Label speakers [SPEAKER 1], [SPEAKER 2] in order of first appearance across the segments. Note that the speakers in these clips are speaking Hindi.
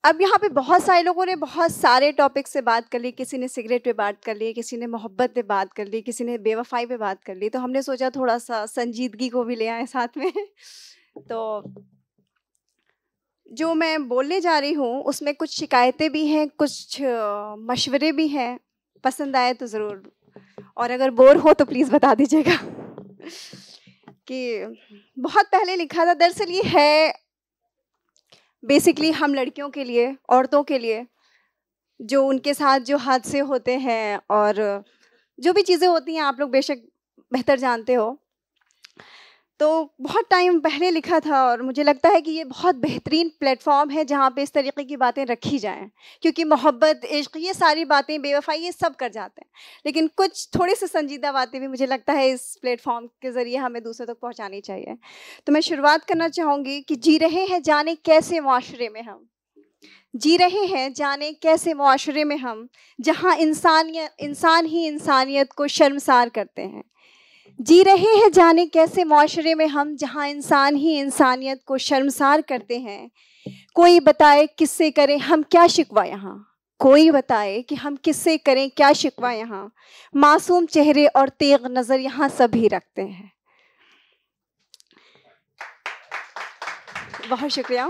[SPEAKER 1] अब यहाँ पे बहुत सारे लोगों ने बहुत सारे टॉपिक से बात कर ली, किसी ने सिगरेट पे बात कर ली, किसी ने मोहब्बत पे बात कर ली, किसी ने बेवफाई पे बात कर ली, तो हमने सोचा थोड़ा सा संजीदगी को भी ले आए साथ में। तो जो मैं बोलने जा रही हूँ उसमें कुछ शिकायतें भी हैं, कुछ मशवरे भी हैं, पसंद आए तो ज़रूर, और अगर बोर हो तो प्लीज़ बता दीजिएगा। कि बहुत पहले लिखा था, दरअसल ये है बेसिकली हम लड़कियों के लिए, औरतों के लिए, जो उनके साथ जो हादसे होते हैं और जो भी चीज़ें होती हैं आप लोग बेशक बेहतर जानते हो। तो बहुत टाइम पहले लिखा था और मुझे लगता है कि ये बहुत बेहतरीन प्लेटफॉर्म है जहाँ पे इस तरीके की बातें रखी जाएं, क्योंकि मोहब्बत, इश्क, ये सारी बातें, बेवफाई, ये सब कर जाते हैं, लेकिन कुछ थोड़ी सी संजीदा बातें भी मुझे लगता है इस प्लेटफॉर्म के ज़रिए हमें दूसरों तक पहुँचानी चाहिए। तो मैं शुरुआत करना चाहूँगी कि जी रहे हैं जाने कैसे मुआशरे में हम, जी रहे हैं जाने कैसे मुआशरे में हम, जहाँ इंसान ही इंसानियत को शर्मसार करते हैं। जी रहे हैं जाने कैसे मुआशरे में हम, जहाँ इंसान ही इंसानियत को शर्मसार करते हैं। कोई बताए किससे करें हम क्या शिकवा यहाँ, कोई बताए कि हम किससे करें क्या शिकवा यहाँ। मासूम चेहरे और तेग नज़र यहाँ सभी रखते हैं। बहुत शुक्रिया।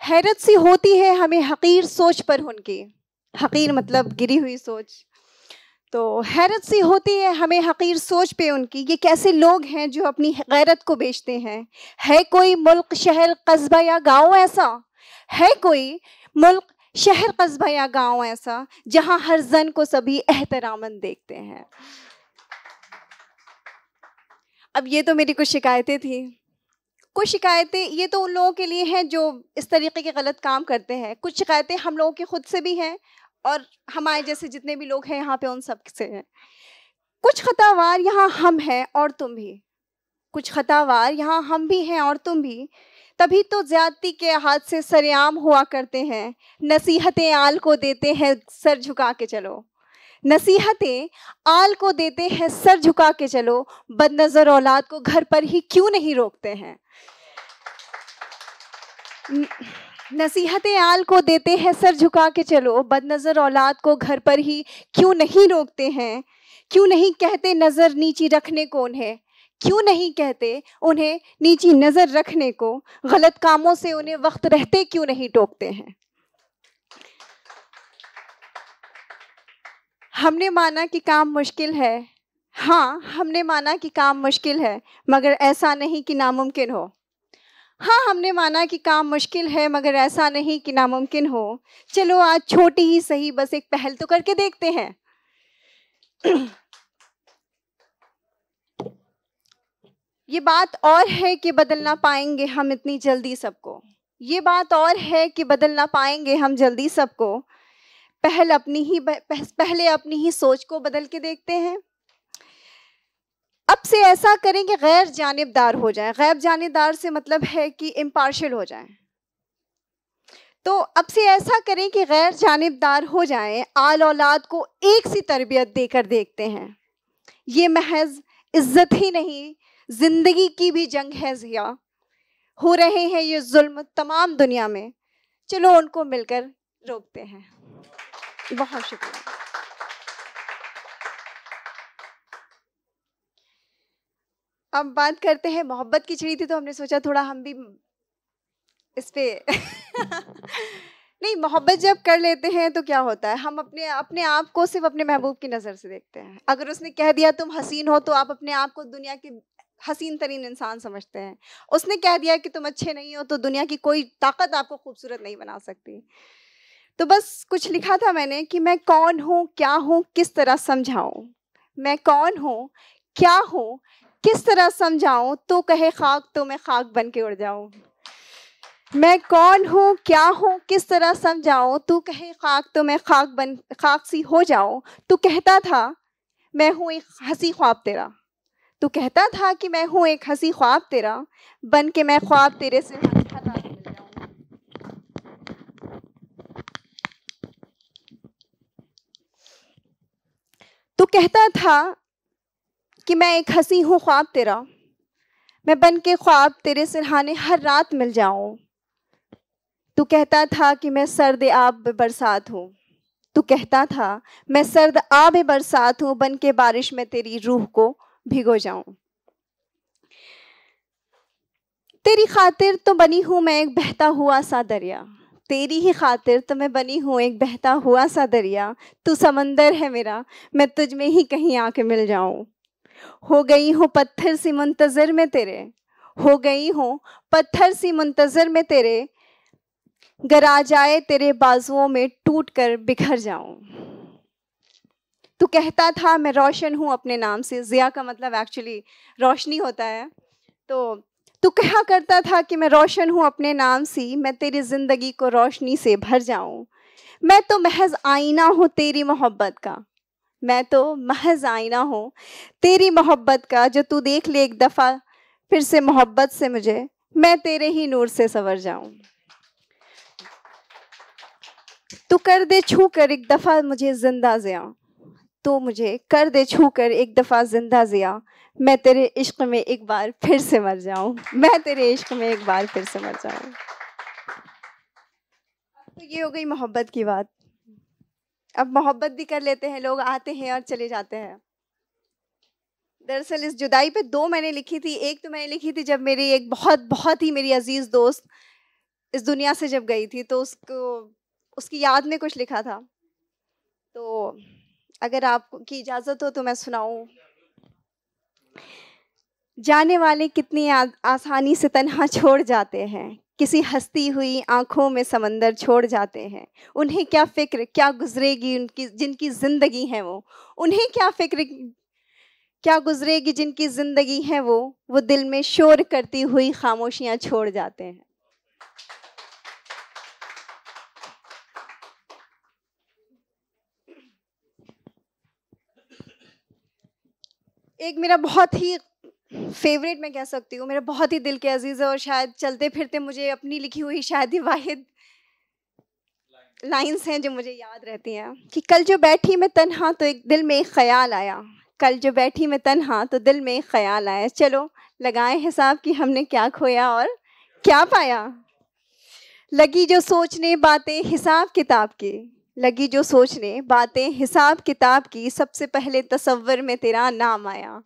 [SPEAKER 1] हैरत सी होती है हमें हकीर सोच पर उनकी, हकीर मतलब गिरी हुई सोच। तो हैरत सी होती है हमें हकीर सोच पे उनकी, ये कैसे लोग हैं जो अपनी गैरत को बेचते हैं। है कोई मुल्क, शहर, कस्बा या गांव ऐसा, है कोई मुल्क, शहर, कस्बा या गांव ऐसा, जहां हर जन को सभी एहतरामन देखते हैं। अब ये तो मेरी कुछ शिकायतें थी। कुछ शिकायतें ये तो उन लोगों के लिए हैं जो इस तरीके के गलत काम करते हैं, कुछ शिकायतें हम लोगों के खुद से भी हैं और हमारे जैसे जितने भी लोग हैं यहाँ पे उन सब से हैं। कुछ खतावार यहाँ हम हैं और तुम भी, कुछ खतावार यहाँ हम भी हैं और तुम भी, तभी तो ज्यादती के हाथ से सरेआम हुआ करते हैं। नसीहतें आल को देते हैं सर झुका के चलो, नसीहतें आल को देते हैं सर झुका के चलो, बदनजर औलाद को घर पर ही क्यों नहीं रोकते हैं। नसीहतें आल को देते हैं सर झुका के चलो, बदनजर औलाद को घर पर ही क्यों नहीं रोकते हैं। क्यों नहीं कहते नजर नीची रखने को उन्हें, क्यों नहीं कहते उन्हें नीची नजर रखने को, गलत कामों से उन्हें वक्त रहते क्यों नहीं टोकते हैं। हमने माना कि काम मुश्किल है, हाँ हमने माना कि काम मुश्किल है, मगर ऐसा नहीं कि नामुमकिन हो। हाँ हमने माना कि काम मुश्किल है, मगर ऐसा नहीं कि नामुमकिन हो। चलो आज छोटी ही सही बस एक पहल तो करके देखते हैं। ये बात और है कि बदल ना पाएंगे हम इतनी जल्दी सबको, ये बात और है कि बदल ना पाएंगे हम जल्दी सबको। पहले अपनी ही सोच को बदल के देखते हैं। अब से ऐसा करें कि गैर जानिबदार हो जाए। गैर जानिबदार से मतलब है कि इम्पार्शियल हो जाए। तो अब से ऐसा करें कि गैर जानिबदार हो जाएं, आल औलाद को एक सी तरबियत देकर देखते हैं। ये महज इज्जत ही नहीं, जिंदगी की भी जंग है ज़िया। हो रहे हैं ये जुल्म तमाम दुनिया में, चलो उनको मिलकर रोकते हैं। बहुत शुक्रिया। अब बात करते हैं, मोहब्बत की छिड़ी थी तो हमने सोचा थोड़ा हम भी इस पे नहीं, मोहब्बत जब कर लेते हैं तो क्या होता है, हम अपने आप को सिर्फ अपने महबूब की नज़र से देखते हैं। अगर उसने कह दिया तुम हसीन हो, तो आप अपने आप को दुनिया के हसीन तरीन इंसान समझते हैं। उसने कह दिया कि तुम अच्छे नहीं हो, तो दुनिया की कोई ताकत आपको खूबसूरत नहीं बना सकती। तो बस कुछ लिखा था मैंने कि मैं कौन हूँ, क्या हूँ, किस तरह समझाऊँ। मैं कौन हूँ, क्या हूँ, किस तरह समझाऊँ, तो कहे खाक तो मैं खाक बन के उड़ जाऊँ। मैं कौन हूँ, क्या हूँ, किस तरह समझाऊँ, तू कहे खाक तो मैं खाक सी हो जाऊँ। तू कहता था मैं हूँ एक हंसी ख्वाब तेरा, तू कहता था कि मैं हूँ एक हंसी ख्वाब तेरा, बन के मैं ख्वाब तेरे से हर रात मिल जाऊँ। तू कहता था कि मैं एक हंसी हूँ ख्वाब तेरा, मैं बन के ख्वाब तेरे सिरहाने हर रात मिल जाऊँ। तू कहता था कि मैं सर्द आब बरसात हूँ, तू कहता था मैं सर्द आब बरसात हूँ, बन के बारिश में तेरी रूह को भिगो जाऊं। तेरी खातिर तो बनी हूँ मैं एक बहता हुआ सा दरिया, तेरी ही खातिर तो मैं बनी हूँ एक बहता हुआ सा दरिया। तू समंदर है मेरा, मैं तुझ में ही कहीं आके मिल जाऊं। हो गई हूँ पत्थर सी मुंतजर में तेरे, हो गई हूँ पत्थर सी मुंतजर में तेरे, गर आ जाए तेरे बाजुओं में टूट कर बिखर जाऊं। तू कहता था मैं रोशन हूँ अपने नाम से, जिया का मतलब एक्चुअली रोशनी होता है। तो तू कहा करता था कि मैं रोशन हूँ अपने नाम से, मैं तेरी जिंदगी को रोशनी से भर जाऊं। मैं तो महज आईना हूँ तेरी मोहब्बत का, मैं तो महज आईना हूँ तेरी मोहब्बत का, जो तू देख ले एक दफ़ा फिर से मोहब्बत से मुझे, मैं तेरे ही नूर से संवर जाऊं। तू कर दे छू कर एक दफ़ा मुझे जिंदा जिया, तू मुझे कर दे छू कर एक दफ़ा जिंदा जिया, मैं तेरे इश्क में एक बार फिर से मर जाऊं, मैं तेरे इश्क में एक बार फिर से मर जाऊं। तो ये हो गई मोहब्बत की बात। अब मोहब्बत भी कर लेते हैं, लोग आते हैं और चले जाते हैं। दरअसल इस जुदाई पे 2 मैंने लिखी थी। एक तो मैंने लिखी थी जब मेरी एक बहुत ही मेरी अजीज़ दोस्त इस दुनिया से जब गई थी, तो उसकी याद में कुछ लिखा था। तो अगर आपकी इजाज़त हो तो मैं सुनाऊं। जाने वाले कितनी आसानी से तन्हा छोड़ जाते हैं, किसी हंसती हुई आंखों में समंदर छोड़ जाते हैं। उन्हें क्या फिक्र क्या गुजरेगी उनकी जिनकी ज़िंदगी है वो, उन्हें क्या फिक्र क्या गुजरेगी जिनकी ज़िंदगी है वो दिल में शोर करती हुई खामोशियां छोड़ जाते हैं। एक मेरा बहुत ही फेवरेट मैं कह सकती हूँ, मेरा बहुत ही दिल के अजीज़ है, और शायद चलते फिरते मुझे अपनी लिखी हुई शायद ही वाहिद लाइन्स हैं जो मुझे याद रहती हैं कि कल जो बैठी मैं तन्हा तो एक दिल में एक ख्याल आया, कल जो बैठी मैं तन्हा तो दिल में एक ख्याल आया, चलो लगाएं हिसाब कि हमने क्या खोया और क्या पाया। लगी जो सोचने बातें हिसाब किताब की, लगी जो सोचने बातें हिसाब किताब की, सबसे पहले तसव्वुर में तेरा नाम आया।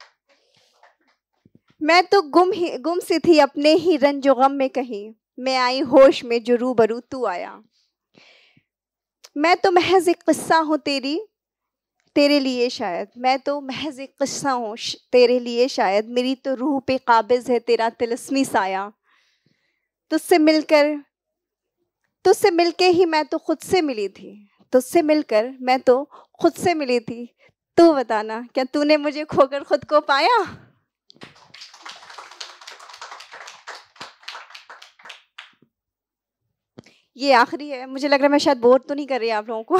[SPEAKER 1] मैं तो गुम सी थी अपने ही रंजो गम में कहीं, मैं आई होश में जो रूबरू तू आया। मैं तो महज एक किस्सा हूँ तेरे लिए शायद, मैं तो महज एक किस्सा हूँ तेरे लिए शायद, मेरी तो रूह पे काबिज है तेरा तिलस्मी साया। तुझसे मिलके ही मैं तो खुद से मिली थी, तुझसे मिलकर मैं तो खुद से मिली थी। तू बताना क्या तूने मुझे खोकर खुद को पाया। ये आखिरी है, मुझे लग रहा है मैं शायद बोर तो नहीं कर रही आप लोगों को।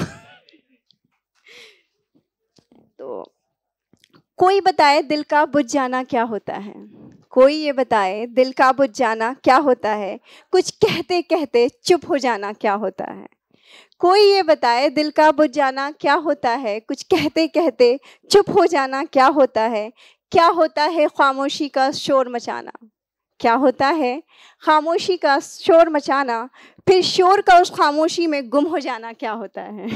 [SPEAKER 1] तो कोई बताए दिल का बुझ जाना क्या होता है, कोई ये बताए दिल का बुझ जाना क्या होता है, कुछ कहते कहते चुप हो जाना क्या होता है। कोई ये बताए दिल का बुझ जाना क्या होता है, कुछ कहते कहते चुप हो जाना क्या होता है। क्या होता है खामोशी का शोर मचाना, क्या होता है खामोशी का शोर मचाना, फिर शोर का उस खामोशी में गुम हो जाना क्या होता है।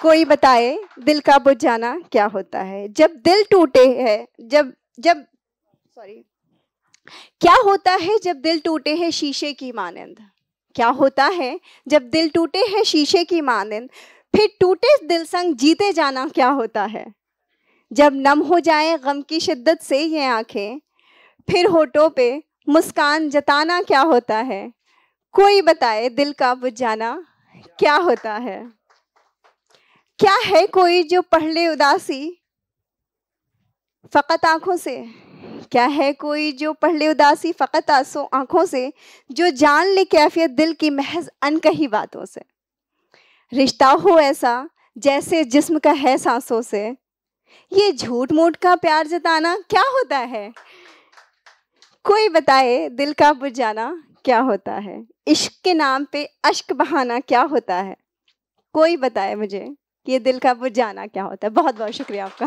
[SPEAKER 1] कोई बताए दिल का बुझ जाना क्या होता है, जब दिल टूटे है जब क्या होता है जब दिल टूटे हैं शीशे की मानंद, क्या होता है जब दिल टूटे हैं शीशे की मानंद, फिर टूटे दिल संग जीते जाना क्या होता है। जब नम हो जाए गम की शिद्दत से ये आंखें, फिर होठों पे मुस्कान जताना क्या होता है। कोई बताए दिल का बुझ जाना क्या होता है। क्या है कोई जो पढ़ ले उदासी फ़कत आँखों से, क्या है कोई जो पढ़ ले उदासी फ़कत आँखों से, जो जान ले कैफियत दिल की महज अनकही बातों से। रिश्ता हो ऐसा जैसे जिस्म का है सांसों से, ये झूठ मूठ का प्यार जताना क्या होता है। कोई बताए दिल का बुझ जाना क्या होता है, इश्क के नाम पे अश्क बहाना क्या होता है। कोई बताए मुझे कि ये दिल का बुझ जाना क्या होता है। बहुत बहुत शुक्रिया आपका।